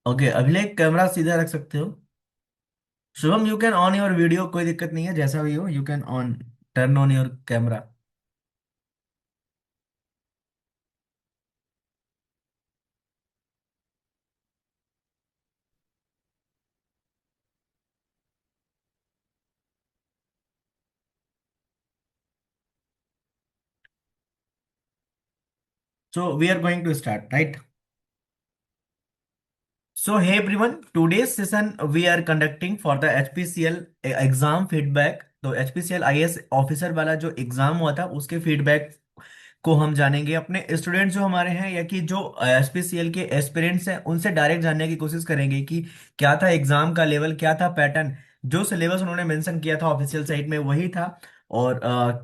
Okay, अभिलेख camera सीधा रख सकते हो। Shubham, you can on your video, कोई दिक्कत नहीं है, जैसा भी हो you can on, turn on your camera. So we are going to start, right? So, hey everyone, today's session we are conducting for the HPCL exam feedback। तो HPCL IAS officer वाला जो एग्जाम हुआ था उसके feedback को हम जानेंगे। अपने स्टूडेंट्स जो हमारे हैं या कि जो HPCL के एस्पिरेंट्स हैं उनसे डायरेक्ट जानने की कोशिश करेंगे कि क्या था एग्जाम का लेवल, क्या था पैटर्न, जो सिलेबस उन्होंने मेंशन किया था ऑफिशियल साइट में वही था, और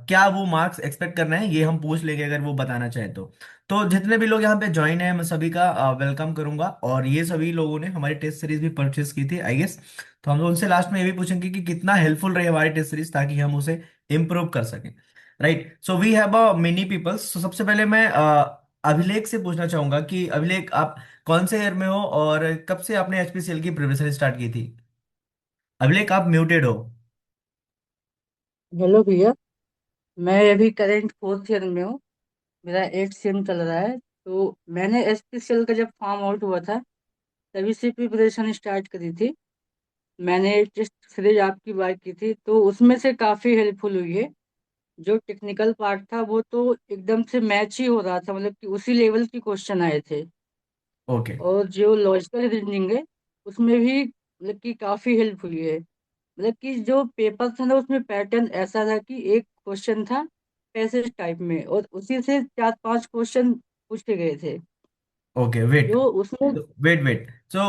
क्या वो मार्क्स एक्सपेक्ट कर रहे हैं ये हम पूछ लेंगे अगर वो बताना चाहे तो जितने भी लोग यहाँ पे ज्वाइन है मैं सभी का वेलकम करूंगा। और ये सभी लोगों ने हमारी टेस्ट सीरीज भी परचेस की थी आई गेस, तो हम लोग उनसे लास्ट में ये भी पूछेंगे कि कितना हेल्पफुल रही हमारी टेस्ट सीरीज ताकि हम उसे इम्प्रूव कर सकें। Right, so we have a many peoples. सो सबसे पहले मैं अभिलेख से पूछना चाहूंगा कि अभिलेख, आप कौन से ईयर में हो और कब से आपने एचपीसीएल की प्रिपरेशन स्टार्ट की थी? अभिलेख, आप म्यूटेड हो। हेलो भैया। मैं अभी करंट फोर्थ ईयर में हूँ। मेरा 8 सेम चल रहा है। तो मैंने एसपीसीएल का जब फॉर्म आउट हुआ था तभी से प्रिपरेशन स्टार्ट करी थी। मैंने टेस्ट सीरीज आपकी बात की थी तो उसमें से काफ़ी हेल्पफुल हुई है। जो टेक्निकल पार्ट था वो तो एकदम से मैच ही हो रहा था, मतलब कि उसी लेवल के क्वेश्चन आए थे। ओके और जो लॉजिकल रीजनिंग है उसमें भी मतलब कि काफ़ी हेल्प हुई है। मतलब कि जो पेपर था ना उसमें पैटर्न ऐसा था कि एक क्वेश्चन था पैसेज टाइप में और उसी से 4-5 क्वेश्चन पूछे गए थे। ओके, वेट जो उसमें वेट वेट। सो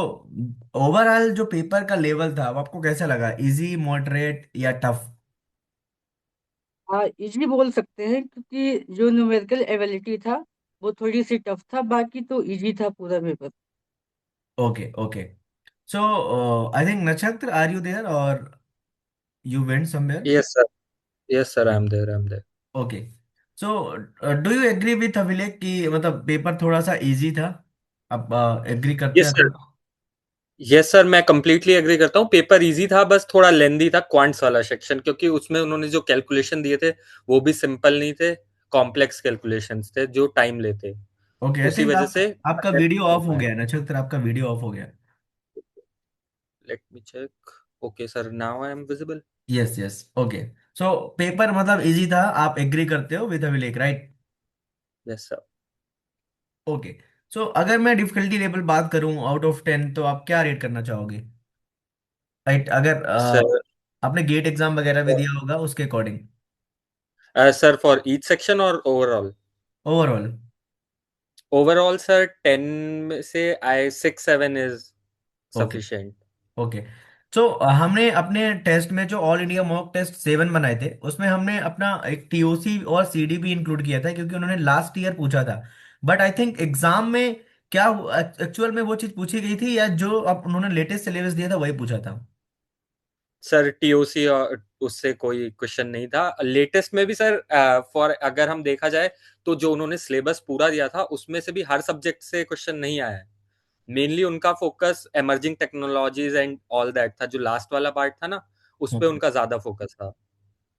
ओवरऑल जो पेपर का लेवल था वो आपको कैसा लगा, इजी, मॉडरेट या टफ? इजी बोल सकते हैं, क्योंकि जो न्यूमेरिकल एबिलिटी था वो थोड़ी सी टफ था, बाकी तो इजी था पूरा paper. Okay okay. So I think Nakshatra, are you there or you went somewhere? Yes, sir. Yes, sir. I'm there. I'm there. Okay, so do you agree with Abhilekh कि मतलब पेपर थोड़ा सा इजी था? आप एग्री करते Yes, हैं sir. थोड़ा? Yes sir, मैं कंप्लीटली एग्री करता हूँ। पेपर इजी था, बस थोड़ा लेंदी था क्वांट्स वाला सेक्शन, क्योंकि उसमें उन्होंने जो कैलकुलेशन दिए थे वो भी सिंपल नहीं थे, कॉम्प्लेक्स कैलकुलेशंस थे जो टाइम लेते। ओके, आई उसी थिंक वजह आप से आपका वीडियो हो ऑफ हो पाया। गया है नक्षत्र, आपका वीडियो ऑफ हो गया है। Let me check. Okay sir, now I am visible. Yes yes, okay. So paper मतलब इजी था, आप एग्री करते हो with Abhilekh, right? Yes sir. Okay, so अगर मैं डिफिकल्टी लेवल बात करूं आउट ऑफ 10 तो आप क्या रेट करना चाहोगे? राइट, अगर सर आपने गेट एग्जाम वगैरह भी दिया होगा उसके according. Sir for each section और ओवरऑल? ओवरऑल। ओवरऑल सर 10 में से आई 6-7 इज ओके सफिशिएंट। ओके। सो हमने अपने टेस्ट में जो ऑल इंडिया मॉक टेस्ट 7 बनाए थे उसमें हमने अपना एक टीओसी और सीडी भी इंक्लूड किया था क्योंकि उन्होंने लास्ट ईयर पूछा था। बट आई थिंक एग्जाम में क्या एक्चुअल में वो चीज पूछी गई थी या जो अब उन्होंने लेटेस्ट सिलेबस दिया था वही पूछा था? सर टीओसी और उससे कोई क्वेश्चन नहीं था लेटेस्ट में भी सर। फॉर अगर हम देखा जाए तो जो उन्होंने सिलेबस पूरा दिया था उसमें से भी हर सब्जेक्ट से क्वेश्चन नहीं आया है। मेनली उनका focus emerging technologies and all that था, जो लास्ट वाला पार्ट था ना, उस पे उनका ज्यादा फोकस था।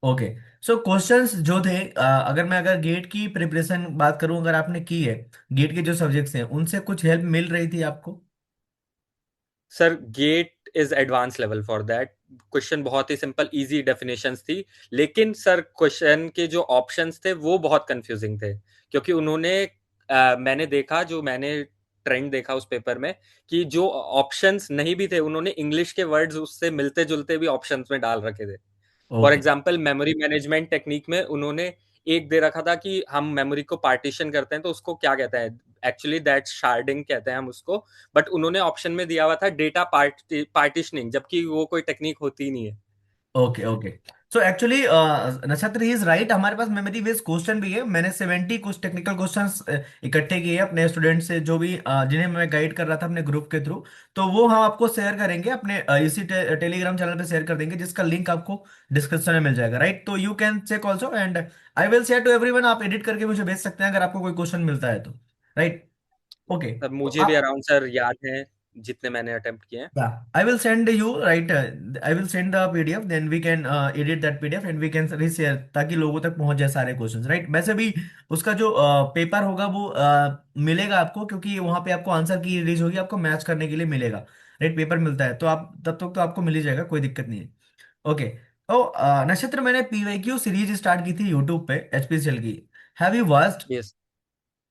ओके, सो क्वेश्चंस जो थे अगर गेट की प्रिपरेशन बात करूं, अगर आपने की है गेट के जो सब्जेक्ट्स हैं उनसे कुछ हेल्प मिल रही थी आपको? Sir GATE is advance level for that. Question बहुत ही सिंपल इजी डेफिनेशंस थी, लेकिन सर क्वेश्चन के जो ऑप्शंस थे वो बहुत कंफ्यूजिंग थे, क्योंकि उन्होंने मैंने देखा, जो मैंने ट्रेंड देखा उस पेपर में, कि जो ऑप्शंस नहीं भी थे उन्होंने इंग्लिश के वर्ड्स उससे मिलते जुलते भी ऑप्शंस में डाल रखे थे। For okay example memory management technique में उन्होंने एक दे रखा था कि हम मेमोरी को पार्टीशन करते हैं तो उसको क्या कहते हैं, एक्चुअली दैट शार्डिंग कहते हैं हम उसको। बट उन्होंने ऑप्शन में दिया हुआ था डेटा पार्टीशनिंग, जबकि वो कोई टेक्निक होती ही नहीं है। Okay okay. सो एक्चुअली नक्षत्र ही इज राइट, हमारे पास मेमोरी बेस्ड क्वेश्चन भी है। मैंने 70 कुछ टेक्निकल क्वेश्चंस इकट्ठे किए हैं अपने स्टूडेंट से जो भी जिन्हें मैं गाइड कर रहा था अपने ग्रुप के थ्रू। तो वो हम आपको शेयर करेंगे अपने इसी टेलीग्राम चैनल पे शेयर कर देंगे जिसका लिंक आपको डिस्क्रिप्शन में मिल जाएगा, राइट? तो you can check also and I will share to everyone. आप एडिट करके मुझे भेज सकते हैं अगर आपको कोई क्वेश्चन मिलता है तो, राइट? ओके। अब मुझे भी अराउंड सर याद है जितने मैंने अटेम्प्ट किए हैं। Yeah, I will send you, right? I will send the PDF, then we can edit that PDF and we can reshare ताकि लोगों तक पहुंच जाए सारे क्वेश्चंस, राइट? वैसे भी उसका जो पेपर होगा वो मिलेगा आपको, क्योंकि वहां पे आपको आंसर की रिलीज होगी, आपको मैच करने के लिए मिलेगा, राइट? पेपर मिलता है तो आप तब तक तो आपको मिल ही जाएगा, कोई दिक्कत नहीं है। ओके। तो नक्षत्र, मैंने PYQ सीरीज स्टार्ट की थी यूट्यूब पे HPCL की। Have you watched? Yes,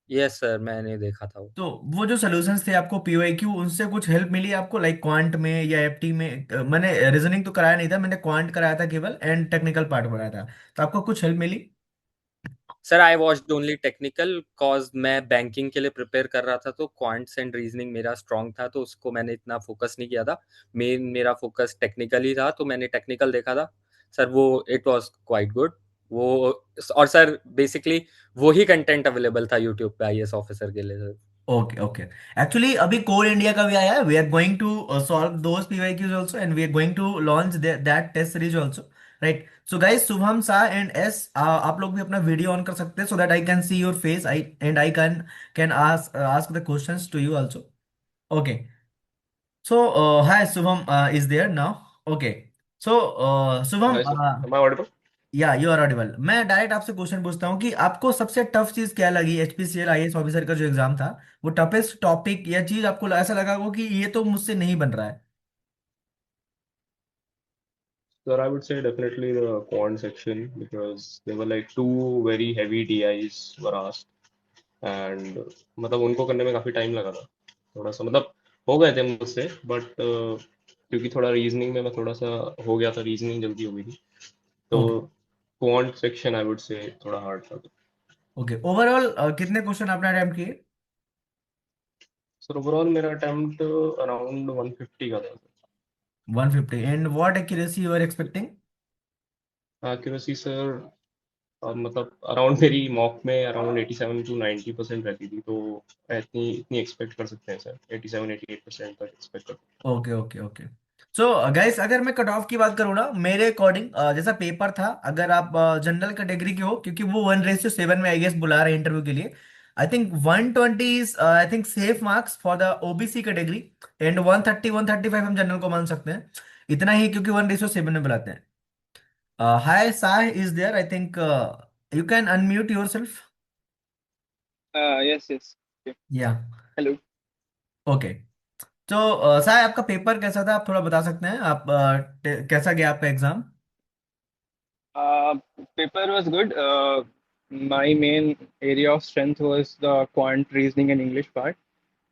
yes sir, मैंने देखा था वो। तो वो जो सॉल्यूशंस थे आपको PYQ, उनसे कुछ हेल्प मिली आपको, लाइक क्वांट में या FT में? मैंने रीजनिंग तो कराया नहीं था, मैंने क्वांट कराया था केवल, एंड टेक्निकल पार्ट कराया था। तो आपको कुछ हेल्प मिली? Sir I watched only technical, cause मैं बैंकिंग के लिए प्रिपेयर कर रहा था, तो क्वांट्स एंड रीजनिंग मेरा स्ट्रांग था, तो उसको मैंने इतना फोकस नहीं किया था। मेरा फोकस टेक्निकल ही था, तो मैंने टेक्निकल देखा था। सर वो इट वाज क्वाइट गुड। वो, और सर बेसिकली वही कंटेंट अवेलेबल था यूट्यूब पे आईएएस ऑफिसर के लिए सर। Okay, okay. एक्चुअली अभी कोर इंडिया का भी आया है, we are going to solve those PYQs also, and we are going to launch that test series also, right? So guys, Shubham सा एंड एस, आप लोग भी अपना वीडियो ऑन कर सकते हैं, so that I can see your face, I and I can ask ask the questions to you also. Okay. So, hi, Subham is there now. Okay. So, Hi, Subham, sir. Am I audible? या you are Audible. मैं direct आपसे question पूछता हूँ कि आपको सबसे tough चीज क्या लगी HPCL IAS ऑफिसर का जो एग्जाम था? वो टफेस्ट टॉपिक या चीज आपको ऐसा लगा हो कि ये तो मुझसे नहीं बन रहा है? Sir, I would say definitely the quant section because there were like two very heavy DIs were asked and मतलब उनको करने में काफी टाइम लगा था। थोड़ा सा मतलब हो गए थे मुझसे बट क्योंकि थोड़ा रीजनिंग में मैं थोड़ा सा हो गया था, रीजनिंग जल्दी हो गई थी, तो okay, quant section I would say थोड़ा हार्ड था। ओके। ओवरऑल कितने क्वेश्चन आपने अटेम्प्ट किए? सर ओवरऑल मेरा अटेम्प्ट अराउंड 150 का था। 150, and what accuracy you are expecting? Accuracy sir मतलब अराउंड मेरी मॉक में अराउंड 87 to 90% रहती थी, तो इतनी इतनी एक्सपेक्ट कर सकते हैं सर, 87-88% तक एक्सपेक्ट कर। Okay, okay, okay. So guys, अगर मैं कट ऑफ की बात करूँ ना, मेरे अकॉर्डिंग जैसा पेपर था, अगर आप जनरल कैटेगरी के हो, क्योंकि वो 1:7 में आई गेस बुला रहे हैं इंटरव्यू के लिए, I think 120 is I think safe marks for the OBC category, and 130 135 हम जनरल को मान सकते हैं, इतना ही, क्योंकि 1:7 में बुलाते हैं। Hi Sah is there, I think you can unmute yourself. Yes, yes. Okay. Yeah, Hello. Okay. तो साह, आपका पेपर कैसा था? आप थोड़ा बता सकते हैं आप कैसा गया आपका exam? Uh, Paper was good. My main area of strength was the quant reasoning and English part.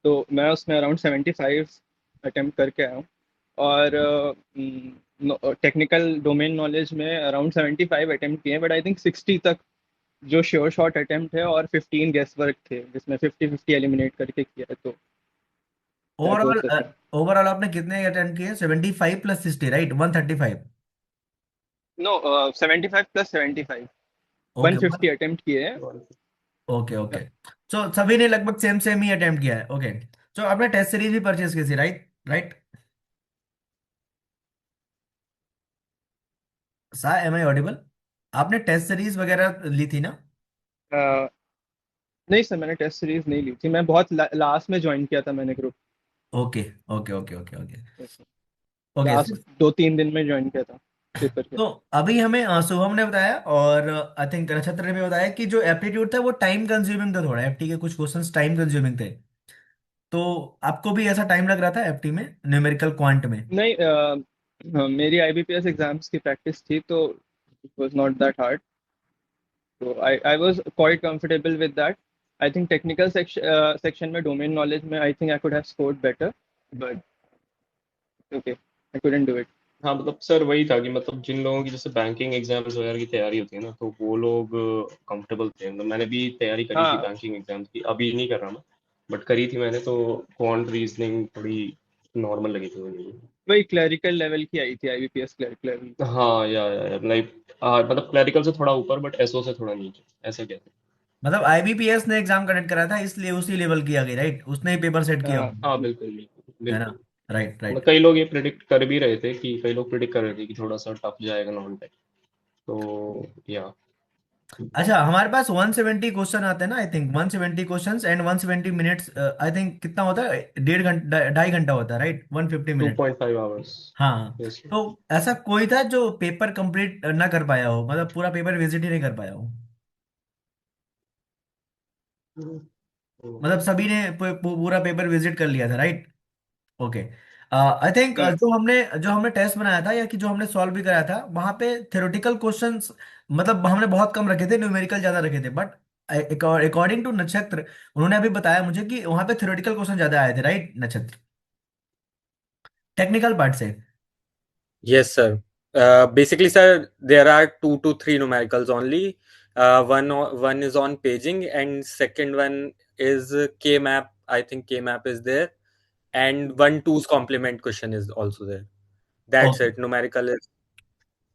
तो मैं उसमें अराउंड 75 अटेम्प्ट करके आया हूँ। और टेक्निकल डोमेन नॉलेज में अराउंड 75 अटेम्प्ट किए हैं, बट आई थिंक 60 तक जो श्योर शॉट अटेम्प्ट है, और 15 गेस वर्क थे जिसमें 50-50 एलिमिनेट करके किया है, तो that was overall, the thing. Overall आपने कितने अटेम्प्ट किए? 75 plus 60, right? 135। No, 75 plus 75, okay, 150 attempt किए हैं। Okay, okay. सो सभी ने लगभग सेम सेम ही अटेम्प्ट किया है, ओके। सो आपने टेस्ट सीरीज भी परचेज की थी, राइट? राइट। सा, एम आई ऑडिबल? आपने टेस्ट सीरीज वगैरह ली थी ना? नहीं सर, मैंने टेस्ट सीरीज नहीं ली थी, मैं बहुत लास्ट में ज्वाइन किया था मैंने group. Okay, okay, okay, okay, okay. Okay. Last 2-3 दिन में ज्वाइन किया था पेपर के। तो अभी हमें शुभम ने बताया, और आई थिंक नक्षत्र ने भी बताया कि जो एप्टीट्यूड था वो टाइम कंज्यूमिंग था, थोड़ा FT के कुछ क्वेश्चंस टाइम कंज्यूमिंग थे। तो आपको भी ऐसा टाइम लग रहा था FT में, न्यूमेरिकल क्वांट में? नहीं, मेरी आईबीपीएस एग्जाम्स की प्रैक्टिस थी, तो it was not that hard, तो I was quite comfortable with that. I think technical section में, डोमेन नॉलेज में, I think I could have scored better, but okay, I couldn't do it. हाँ मतलब sir वही था कि मतलब जिन लोगों की जैसे बैंकिंग एग्जाम्स वगैरह की तैयारी होती है ना, तो वो लोग कंफर्टेबल थे। मतलब मैंने भी तैयारी करी थी हाँ, बैंकिंग एग्जाम्स की, अभी नहीं कर रहा मैं, बट करी थी मैंने, तो क्वांट रीजनिंग थोड़ी नॉर्मल लगी थी मुझे। वही क्लरिकल लेवल की आई थी, आईबीपीएस क्लरिकल लेवल। हाँ या लाइक मतलब क्लरिकल से थोड़ा ऊपर बट एसओ से थोड़ा नीचे, ऐसे कहते मतलब IBPS ने एग्जाम कंडक्ट करा था, इसलिए उसी लेवल की आ गई, राइट? उसने ही पेपर सेट किया हाँ, होगा, हैं। हाँ बिल्कुल बिल्कुल है ना? बिल्कुल। राइट, मतलब राइट। कई लोग ये प्रिडिक्ट कर भी रहे थे कि कई लोग प्रिडिक्ट कर रहे थे कि थोड़ा सा टफ जाएगा नॉन टेक, तो या अच्छा, हमारे पास 170 क्वेश्चन आते हैं ना, I think 170 questions and 170 minutes, I think कितना होता है, 1.5 घंटा 2.5 घंटा होता है, राइट, 150 मिनट। 2.5 hours. हाँ। Yes. तो ऐसा कोई था जो पेपर कंप्लीट ना कर पाया हो, मतलब पूरा पेपर विजिट ही नहीं कर पाया हो? मतलब सभी ने पूरा पेपर विजिट कर लिया था, right? Okay. I think Hmm. जो हमने टेस्ट बनाया था, या कि जो हमने सॉल्व भी कराया था, वहां पे थ्योरेटिकल क्वेश्चंस मतलब हमने बहुत कम रखे थे, न्यूमेरिकल ज्यादा रखे थे, बट अकॉर्डिंग टू नक्षत्र, उन्होंने अभी बताया मुझे कि वहां पे थ्योरेटिकल क्वेश्चन ज्यादा आए थे, राइट नक्षत्र, टेक्निकल पार्ट से? Yes, sir. Basically, sir, there are 2 to 3 numericals only. One is on paging, and second one is K map. I think K map is there, and one two's complement question is also there. That's okay it. Numerical is.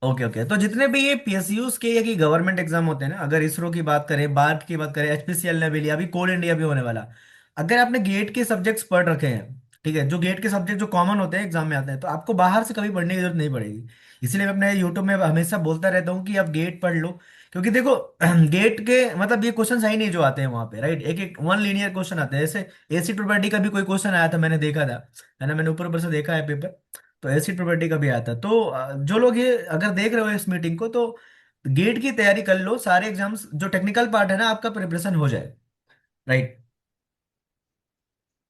Okay okay. तो जितने भी ये PSUs के या कि government exam होते हैं ना, अगर इसरो की बात करें, बार्क की बात करें, एचपीसीएल ने भी लिया, अभी कोल इंडिया भी होने वाला, अगर आपने गेट के सब्जेक्ट्स पढ़ रखे हैं, ठीक है, जो गेट के सब्जेक्ट जो कॉमन होते हैं एग्जाम में आते हैं, तो आपको बाहर से कभी पढ़ने की जरूरत नहीं पड़ेगी। इसलिए मैं अपने यूट्यूब में हमेशा बोलता रहता हूँ कि आप गेट पढ़ लो, क्योंकि देखो गेट के मतलब ये क्वेश्चन है ही नहीं जो आते हैं वहां पे, राइट, एक एक वन लीनियर क्वेश्चन आते हैं, जैसे एसिड प्रोपर्टी का भी कोई क्वेश्चन आया था, मैंने देखा था, है ना, मैंने ऊपर ऊपर से देखा है पेपर, तो एसिड प्रॉपर्टी का भी आता है। तो जो लोग ये अगर देख रहे हो इस मीटिंग को, तो गेट की तैयारी कर लो, सारे एग्जाम्स जो टेक्निकल पार्ट है ना आपका प्रिपरेशन हो जाए, राइट।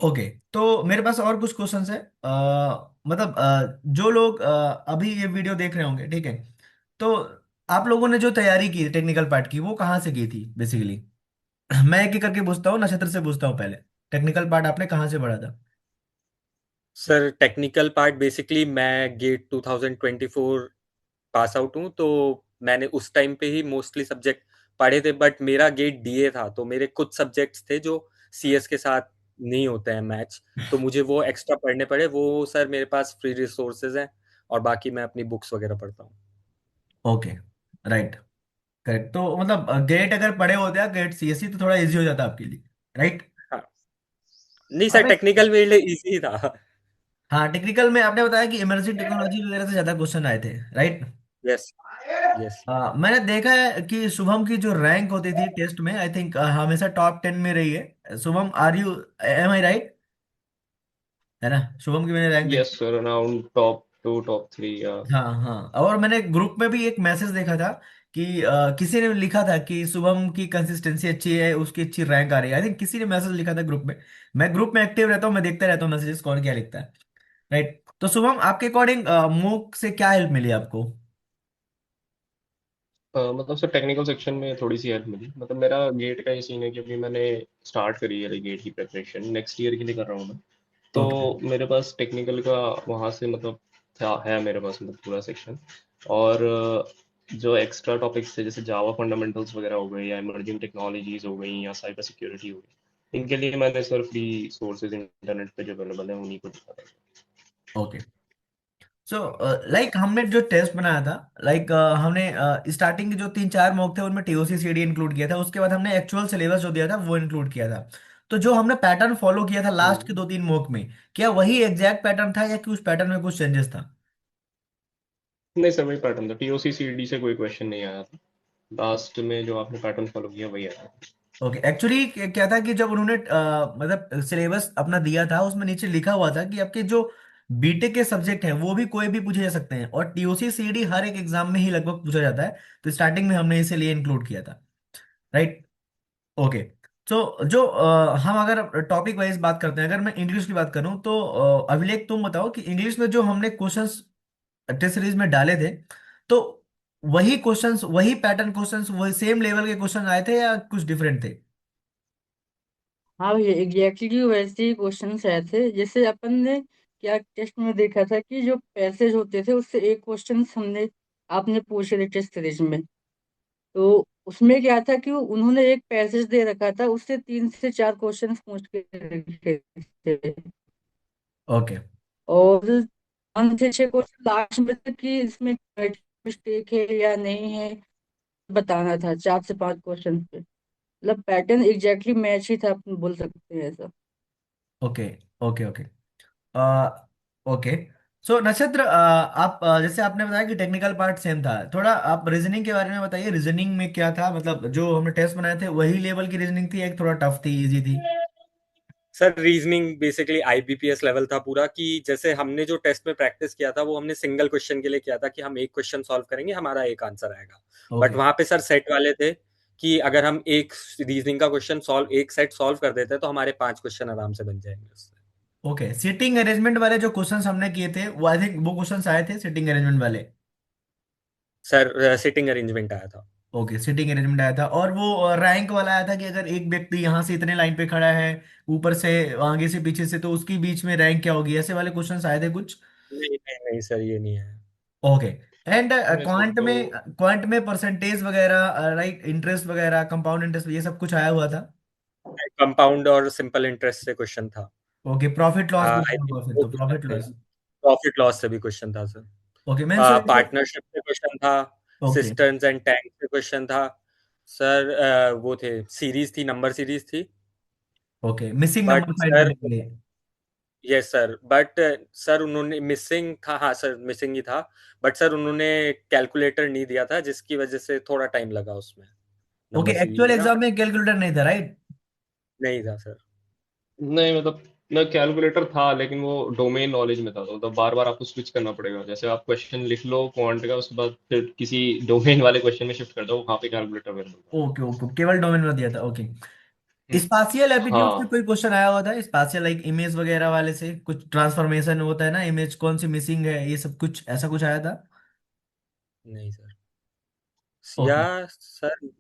ओके। तो मेरे पास और कुछ क्वेश्चंस है, मतलब जो लोग अभी ये वीडियो देख रहे होंगे, ठीक है, तो आप लोगों ने जो तैयारी की टेक्निकल पार्ट की, वो कहाँ से की थी बेसिकली? मैं एक एक करके पूछता हूँ, नक्षत्र से पूछता हूँ पहले, टेक्निकल पार्ट आपने कहाँ से पढ़ा था? सर टेक्निकल पार्ट बेसिकली मैं गेट 2024 पास आउट हूँ, तो मैंने उस टाइम पे ही मोस्टली सब्जेक्ट पढ़े थे, बट मेरा गेट डीए था, तो मेरे कुछ सब्जेक्ट्स थे जो सीएस के साथ नहीं होते हैं मैच, तो मुझे वो एक्स्ट्रा पढ़ने पड़े। वो सर मेरे पास फ्री रिसोर्सेज हैं, और बाकी मैं अपनी बुक्स वगैरह पढ़ता हूँ। Okay, right, correct. तो मतलब गेट अगर पढ़े होते हैं गेट सीएससी, तो थोड़ा इजी हो जाता आपके लिए, राइट? हाँ, नहीं सर, अब एक, टेक्निकल मेरे लिए इजी था। हाँ, टेक्निकल में आपने बताया कि इमर्सिव टेक्नोलॉजी वगैरह से ज्यादा क्वेश्चन आए थे, राइट? Yes, yes. मैंने देखा है कि शुभम की जो रैंक होती थी टेस्ट में, आई थिंक हमेशा टॉप 10 में रही है। Shubham, are you, am I right, है ना? शुभम की मैंने रैंक देखी। Yes, sir. Around top 2, top 3. Yeah. हाँ हाँ, और मैंने ग्रुप में भी एक मैसेज देखा था कि किसी ने लिखा था कि शुभम की कंसिस्टेंसी अच्छी है, उसकी अच्छी रैंक आ रही है, आई थिंक किसी ने मैसेज लिखा था ग्रुप में। मैं ग्रुप में एक्टिव रहता हूँ, मैं देखता रहता हूँ मैसेजेस कौन क्या लिखता है, राइट। तो शुभम, आपके अकॉर्डिंग मूक से क्या हेल्प मिली आपको? मतलब सर टेक्निकल सेक्शन में थोड़ी सी हेल्प मिली। मतलब मेरा गेट का ये सीन है कि अभी मैंने स्टार्ट करी है गेट की प्रिपरेशन, नेक्स्ट ईयर के लिए कर रहा हूँ मैं। तो ओके मेरे पास टेक्निकल का वहाँ से मतलब था, है मेरे पास मतलब पूरा सेक्शन। और जो एक्स्ट्रा टॉपिक्स थे जैसे जावा फंडामेंटल्स वगैरह हो गए, या इमर्जिंग टेक्नोलॉजीज हो गई, या साइबर सिक्योरिटी हो गई, इनके लिए मैंने सर फ्री सोर्सेज इंटरनेट पे जो अवेलेबल है उन्हीं को देखा था। ओके। सो लाइक हमने जो टेस्ट बनाया था, लाइक हमने स्टार्टिंग के जो 3 4 मॉक थे उनमें टीओसी सीडी इंक्लूड किया था, उसके बाद हमने एक्चुअल सिलेबस जो दिया था वो इंक्लूड किया था। तो जो हमने पैटर्न फॉलो किया था लास्ट के हम्म। 2 3 मॉक में, क्या वही एग्जैक्ट पैटर्न था या कि उस पैटर्न में कुछ चेंजेस था? नहीं सर, वही पैटर्न था, टीओसी सीडी से कोई क्वेश्चन नहीं आया था। लास्ट में जो आपने पैटर्न फॉलो किया वही आया था। ओके, एक्चुअली क्या था कि जब उन्होंने मतलब सिलेबस अपना दिया था, उसमें नीचे लिखा हुआ था कि आपके जो बीटेक के सब्जेक्ट हैं वो भी कोई भी पूछे जा सकते हैं, और टीओसी सीडी हर एक एग्जाम में ही लगभग पूछा जाता है, तो स्टार्टिंग में हमने इसे लिए इंक्लूड किया था, राइट। ओके। तो जो हम अगर टॉपिक वाइज बात करते हैं, अगर मैं इंग्लिश की बात करूं, तो अभिलेख तुम बताओ कि इंग्लिश में जो हमने क्वेश्चंस टेस्ट सीरीज में डाले थे, तो वही क्वेश्चंस, वही पैटर्न क्वेश्चंस, वही सेम लेवल के क्वेश्चन आए थे या कुछ डिफरेंट थे? हाँ भैया, एग्जैक्टली वैसे ही क्वेश्चन आए थे। जैसे अपन ने क्या टेस्ट में देखा था कि जो पैसेज होते थे उससे एक क्वेश्चन हमने आपने पूछे थे टेस्ट सीरीज में। तो उसमें क्या था कि उन्होंने एक पैसेज दे रखा था, उससे 3 से 4 क्वेश्चन पूछ के रखे थे। ओके और 5 से 6 क्वेश्चन लास्ट में थे कि इसमें मिस्टेक है या नहीं है, बताना था 4 से 5 क्वेश्चन पे। मतलब पैटर्न एग्जैक्टली मैच ही था, अपन बोल सकते हैं ऐसा। Okay okay okay. ओके। सो नक्षत्र, आप जैसे आपने बताया कि टेक्निकल पार्ट सेम था, थोड़ा आप रीजनिंग के बारे में बताइए। रीजनिंग में क्या था, मतलब जो हमने टेस्ट बनाए थे वही लेवल की रीजनिंग थी, एक थोड़ा टफ थी, इजी थी? Sir reasoning basically IBPS level था पूरा, कि जैसे हमने जो टेस्ट में प्रैक्टिस किया था वो हमने सिंगल क्वेश्चन के लिए किया था, कि हम एक क्वेश्चन सॉल्व करेंगे, हमारा एक आंसर आएगा। But okay. वहां पे सर सेट वाले थे, कि अगर हम एक रीजनिंग का क्वेश्चन सॉल्व, एक सेट सॉल्व कर देते तो हमारे 5 क्वेश्चन आराम से बन जाएंगे उससे। ओके, सीटिंग अरेंजमेंट वाले जो क्वेश्चंस हमने किए थे, वो आई थिंक वो क्वेश्चंस आए थे सीटिंग अरेंजमेंट वाले। सर सिटिंग अरेंजमेंट आया था। ओके, सीटिंग अरेंजमेंट आया था, और वो रैंक वाला आया था कि अगर एक व्यक्ति यहाँ से इतने लाइन पे खड़ा है, ऊपर से, आगे से, पीछे से, तो उसकी बीच में रैंक क्या होगी, ऐसे वाले क्वेश्चंस आए थे कुछ। नहीं नहीं नहीं सर, ये नहीं है। ओके। एंड नहीं सर, क्वांट तो में, क्वांट में परसेंटेज वगैरह, राइट, इंटरेस्ट वगैरह, कंपाउंड इंटरेस्ट, ये सब कुछ आया हुआ था। कंपाउंड और सिंपल इंटरेस्ट से क्वेश्चन था। ओके, प्रॉफिट लॉस भी आई था थिंक होगा फिर वो तो, क्वेश्चन प्रॉफिट थे। लॉस। प्रॉफिट लॉस से भी क्वेश्चन था सर। ओके मैंने सुना कि वो। पार्टनरशिप से क्वेश्चन था। ओके। सिस्टर्न्स एंड टैंक से क्वेश्चन था। सर वो थे, सीरीज थी, नंबर सीरीज थी। Okay, missing but number find sir, करने के लिए। यस सर, बट सर उन्होंने मिसिंग था, हाँ सर मिसिंग ही था। बट सर उन्होंने कैलकुलेटर नहीं दिया था, जिसकी वजह से थोड़ा टाइम लगा उसमें, ओके, नंबर सीरीज एक्चुअल में ना। एग्जाम में कैलकुलेटर नहीं था, राइट? नहीं था सर। नहीं मतलब, मैं कैलकुलेटर था लेकिन वो डोमेन नॉलेज में था, तो मतलब बार बार आपको स्विच करना पड़ेगा। जैसे आप क्वेश्चन लिख लो क्वांट का, उसके बाद फिर किसी डोमेन वाले क्वेश्चन में शिफ्ट कर दो, वहाँ पे कैलकुलेटर अवेलेबल था। ओके ओके, केवल डोमेन में दिया था, ओके। स्पाशियल एप्टीट्यूड से हाँ। कोई क्वेश्चन आया हुआ था, स्पाशियल लाइक इमेज वगैरह वाले से, कुछ ट्रांसफॉर्मेशन होता है ना, इमेज कौन सी मिसिंग है, ये सब कुछ ऐसा कुछ आया था? नहीं सर। या okay sir,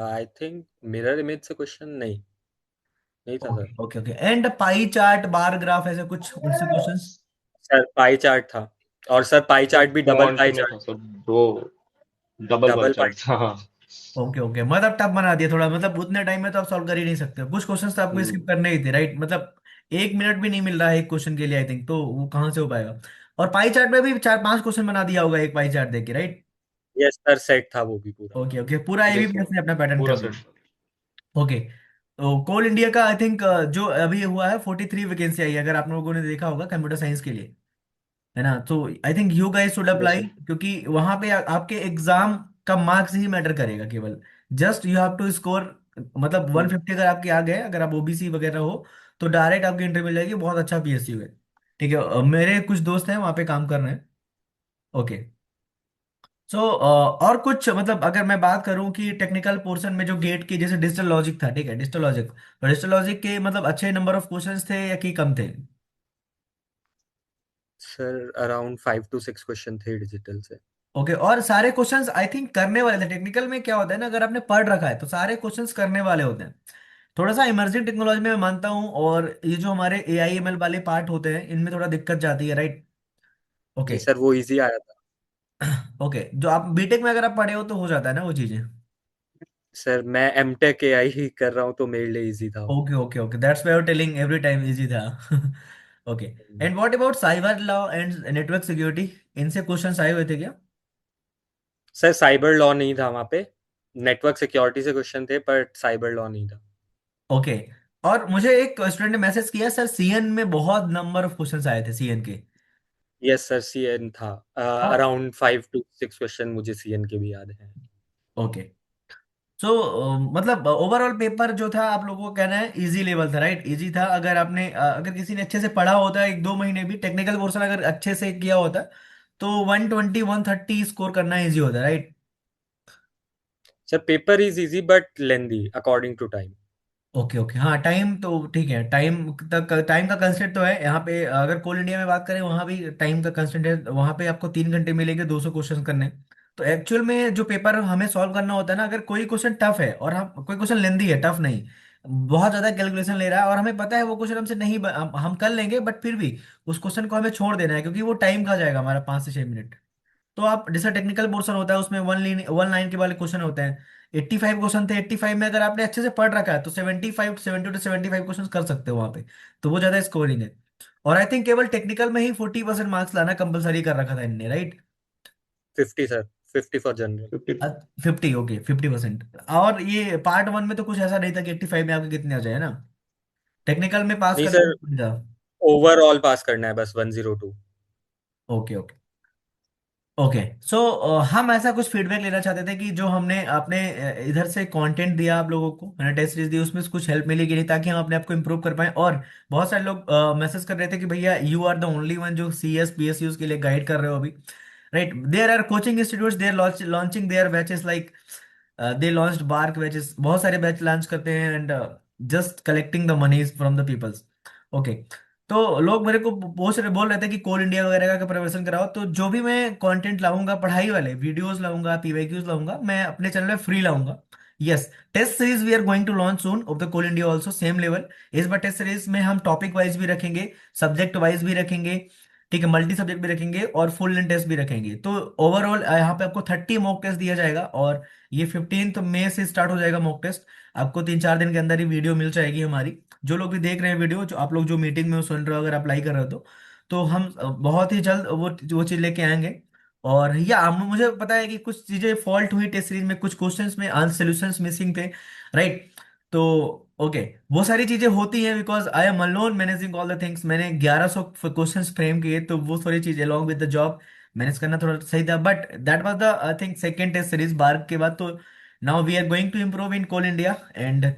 I think mirror image से क्वेश्चन नहीं, नहीं था okay sir. Okay okay. And pie chart, bar graph, ऐसे कुछ उनसे क्वेश्चंस? सर पाई चार्ट था। और सर पाई सर चार्ट भी डबल क्वांट पाई में चार्ट। था सर, दो डबल वाल डबल पाई। चार्ट था, हाँ। ओके ओके, मतलब टफ बना दिया थोड़ा, मतलब उतने टाइम में तो आप सॉल्व कर ही नहीं सकते हो। कुछ क्वेश्चंस तो आपको स्किप हम्म। करने ही थे, राइट? मतलब 1 मिनट भी नहीं मिल रहा है एक क्वेश्चन के लिए, आई थिंक, तो वो कहाँ से हो पाएगा? और पाई चार्ट में भी 4-5 क्वेश्चन बना दिया होगा एक पाई चार्ट देख के, राइट? यस सर, सेट था वो भी पूरा। ओके ओके, पूरा यस एबीपीएस सर, ने अपना पैटर्न पूरा कर सेट। दिया। ओके। तो कोल इंडिया का आई थिंक जो अभी हुआ है, 43 वैकेंसी आई है, अगर आप लोगों ने देखा होगा, कंप्यूटर साइंस के लिए, है ना? तो आई think you guys should yes apply, sir. क्योंकि वहां पे आपके एग्जाम का मार्क्स ही मैटर करेगा केवल। Just you have to score, मतलब 150 अगर आपके आ गए, अगर आप ओबीसी वगैरह हो, तो डायरेक्ट आपकी एंट्री मिल जाएगी। बहुत अच्छा पीएसयू है। ठीक है, मेरे कुछ दोस्त हैं वहां पे काम कर रहे हैं। ओके। सो और कुछ, मतलब अगर मैं बात करूं कि टेक्निकल पोर्शन में जो गेट की, जैसे डिजिटल लॉजिक था, ठीक है, डिजिटल लॉजिक, तो डिजिटल लॉजिक के मतलब अच्छे नंबर ऑफ क्वेश्चंस थे या कि कम थे? सर अराउंड 5 to 6 क्वेश्चन थे डिजिटल से। ओके, और सारे क्वेश्चंस आई थिंक करने वाले थे। टेक्निकल में क्या होता है ना, अगर आपने पढ़ रखा है तो सारे क्वेश्चंस करने वाले होते हैं। थोड़ा सा इमर्जिंग टेक्नोलॉजी में मैं मानता हूँ, और ये जो हमारे AIML वाले पार्ट होते हैं, इनमें थोड़ा दिक्कत जाती है, राइट? नहीं ओके। सर, वो इजी आया था। ओके, जो आप बीटेक में अगर आप पढ़े हो तो हो जाता है ना वो चीजें। सर मैं एमटेक एआई ही कर रहा हूँ, तो मेरे लिए इजी था वो। Okay okay okay, that's why you telling every time easy था। Okay. And what about cyber law and network security, इनसे क्वेश्चंस आए हुए थे क्या? सर साइबर लॉ नहीं था वहाँ पे। नेटवर्क सिक्योरिटी से क्वेश्चन थे, पर साइबर लॉ नहीं था। ओके। और मुझे एक स्टूडेंट ने मैसेज किया, सर सीएन में बहुत नंबर ऑफ क्वेश्चंस आए थे, सीएन के। यस सर, सीएन था। और अराउंड 5 to 6 क्वेश्चन मुझे सीएन के भी याद हैं। ओके। सो मतलब ओवरऑल पेपर जो था, आप लोगों का कहना है इजी लेवल था, राइट? इजी था, अगर आपने अगर किसी ने अच्छे से पढ़ा होता, 1-2 महीने भी टेक्निकल पोर्शन अगर अच्छे से किया होता, तो 120-130 स्कोर करना इजी होता, right? Sir paper is easy but lengthy according to time. Okay okay, हाँ, टाइम तो ठीक है, टाइम तक, टाइम का कंस्टेंट तो है यहाँ पे। अगर कोल इंडिया में बात करें, वहाँ भी टाइम का कंस्टेंट है, वहाँ पे आपको 3 घंटे मिलेंगे 200 क्वेश्चन करने। तो एक्चुअल में जो पेपर हमें सॉल्व करना होता है ना, अगर कोई क्वेश्चन टफ है, और हम कोई क्वेश्चन लेंदी है, टफ नहीं, बहुत ज्यादा कैलकुलेशन ले रहा है, और हमें पता है वो क्वेश्चन हमसे नहीं हम कर लेंगे, बट फिर भी उस क्वेश्चन को हमें छोड़ देना है, क्योंकि वो टाइम खा जाएगा हमारा 5 से 6 मिनट। तो आप, जैसे टेक्निकल पोर्शन होता है, उसमें 1 लाइन के वाले क्वेश्चन होते हैं। 85 क्वेश्चन थे, 85 में अगर आपने अच्छे से पढ़ रखा है तो 70 to 75 क्वेश्चन कर सकते हो वहां पे। तो वो ज्यादा स्कोरिंग है। और आई थिंक केवल टेक्निकल में ही 40% मार्क्स लाना कंपलसरी कर रखा था इनने, right? 50 sir, 50 for general. 50। 50, okay, 50%। और ये पार्ट 1 में तो कुछ ऐसा नहीं था कि 85 में आपके कितने आ जाए ना, टेक्निकल में पास नहीं करना सर, जरूरी था। ओवरऑल पास करना है बस 102। Okay okay okay. सो हम ऐसा कुछ फीडबैक लेना चाहते थे कि जो हमने अपने इधर से कंटेंट दिया आप लोगों को, मैंने टेस्ट सीरीज दी, उसमें से कुछ हेल्प मिलेगी नहीं, ताकि हम अपने आप को इम्प्रूव कर पाए। और बहुत सारे लोग मैसेज कर रहे थे कि भैया you are the only one जो C S P S use के लिए गाइड कर रहे हो अभी, right? There are coaching institutes, they are launching their batches, like they launched bark batches, बहुत सारे बैच लॉन्च करते हैं, and just collecting the moneys from the peoples. Okay. तो लोग मेरे को बहुत सारे बोल रहे थे कि कोल इंडिया वगैरह का प्रमोशन कराओ, तो जो भी मैं कंटेंट लाऊंगा, पढ़ाई वाले वीडियोस लाऊंगा, पीवाईक्यूज लाऊंगा, मैं अपने चैनल में फ्री लाऊंगा। Yes, test series we are going to launch soon of the coal India also, same level. इस बार टेस्ट सीरीज में हम टॉपिक वाइज भी रखेंगे, सब्जेक्ट वाइज भी रखेंगे, ठीक है, मल्टी सब्जेक्ट भी रखेंगे, और फुल लेंथ टेस्ट भी रखेंगे। तो ओवरऑल यहाँ पे आपको 30 मॉक टेस्ट दिया जाएगा, और ये 15 मई से स्टार्ट हो जाएगा मॉक टेस्ट। आपको 3-4 दिन के अंदर ही वीडियो मिल जाएगी हमारी। जो लोग भी देख रहे हैं वीडियो, जो आप लोग जो मीटिंग में सुन रहे हो, अगर अप्लाई कर रहे हो तो हम बहुत ही जल्द वो चीज लेके आएंगे। और या मुझे पता है कि कुछ चीजें फॉल्ट हुई टेस्ट सीरीज में, कुछ क्वेश्चंस में आंसर सॉल्यूशंस मिसिंग थे, राइट? तो ओके, वो सारी चीजें होती हैं, because I am alone managing all the things. मैंने 1100 क्वेश्चंस फ्रेम किए, तो वो सारी चीज along with the job manage करना थोड़ा सही था, but that was the I think second test series बार के बाद। तो now we are going to improve in Coal India. And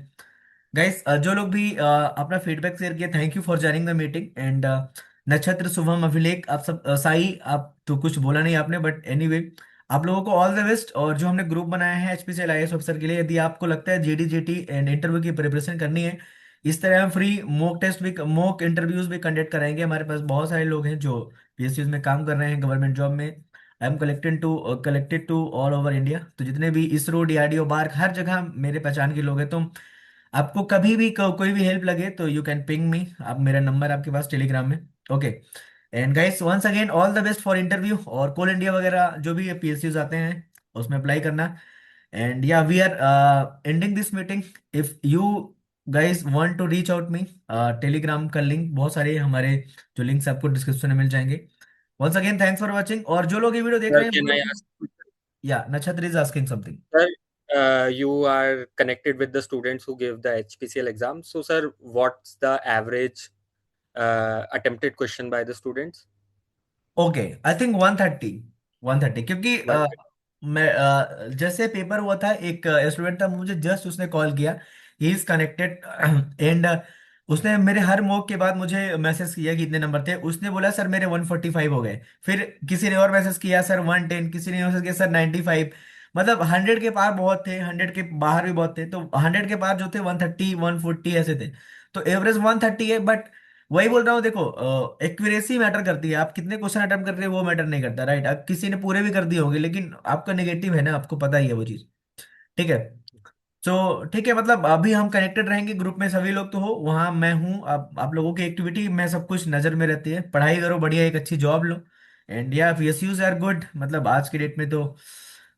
guys, जो लोग भी अपना फीडबैक शेयर किया, thank you for joining the meeting. And नक्षत्र, शुभम, अभिलेख, आप सब, साई, आप तो कुछ बोला नहीं आपने, बट एनीवे, आप लोगों को ऑल द बेस्ट। और जो हमने ग्रुप बनाया है एचपीसीएल आईएएस ऑफिसर के लिए, यदि आपको लगता है जीडी जीटी एंड इंटरव्यू की प्रिपरेशन करनी है, इस तरह हम फ्री मॉक टेस्ट भी, मॉक इंटरव्यूज भी कंडक्ट कराएंगे। हमारे पास बहुत सारे लोग हैं जो पीएसयूज में काम कर रहे हैं, गवर्नमेंट जॉब में। I am collected to all over India, तो जितने भी इसरो, डीआरडीओ, बार्क, हर जगह मेरे पहचान के लोग हैं। तो आपको कभी भी कोई भी हेल्प लगे तो यू कैन पिंग मी, आप, मेरा नंबर आपके पास टेलीग्राम में। Okay. And guys, once again all the best for interview और कोल इंडिया वगैरह जो भी पीएसयूज आते हैं उसमें अप्लाई करना। And yeah we are ending this meeting. If you guys want to reach out me, Telegram का लिंक, बहुत सारे हमारे जो लिंक्स आपको डिस्क्रिप्शन में मिल जाएंगे। Once again thanks for watching. और जो लोग ये वीडियो देख Sir, रहे हैं वो can I लोग, ask? या नक्षत्र is asking something. Sir, you are connected with the students who give the HPCL exam. So, sir, what's the average attempted question by the students? Okay, I think 130, 130, क्योंकि One. मैं जैसे paper हुआ था, एक student था, मुझे just उसने call किया, ही इज कनेक्टेड, एंड उसने मेरे हर मॉक के बाद मुझे मैसेज किया कि इतने नंबर थे। उसने बोला सर मेरे 145 हो गए। फिर किसी ने और मैसेज किया सर 110, किसी ने मैसेज किया सर 95। मतलब 100 के पार बहुत थे, 100 के बाहर भी बहुत थे, तो 100 के पार जो थे 130, 140 ऐसे थे। तो एवरेज 130 है, बट वही बोल रहा हूँ, देखो, एक्यूरेसी मैटर करती है। आप कितने क्वेश्चन अटेम्प्ट कर रहे हो वो मैटर नहीं करता, राइट? अब किसी ने पूरे भी कर दिए होंगे, लेकिन आपका नेगेटिव है ना, आपको पता ही है वो चीज, ठीक है? तो ठीक है, मतलब अभी हम कनेक्टेड रहेंगे ग्रुप में, सभी लोग तो हो वहाँ, मैं हूँ, आप लोगों की एक्टिविटी में सब कुछ नजर में रहती है। पढ़ाई करो बढ़िया, एक अच्छी जॉब लो। And yeah PSUs are good, मतलब आज के डेट में तो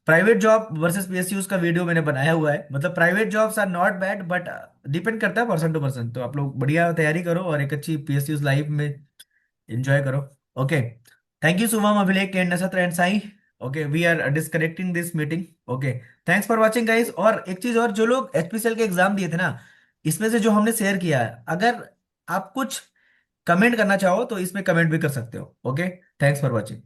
प्राइवेट जॉब वर्सेस पीएसयूज का वीडियो मैंने बनाया हुआ है। मतलब private jobs are not bad, but depend करता है पर्सन टू पर्सन। तो आप लोग बढ़िया तैयारी करो और एक अच्छी पीएसयूज लाइफ में एंजॉय करो। Okay, thank you Shubham, Abhilekh, and Nakshatra, and Sai. Okay, we are disconnecting this meeting. Okay, thanks for watching guys. और एक चीज और, जो लोग एचपीसीएल के एग्जाम दिए थे ना, इसमें से जो हमने शेयर किया है, अगर आप कुछ कमेंट करना चाहो तो इसमें कमेंट भी कर सकते हो। Okay, thanks for watching.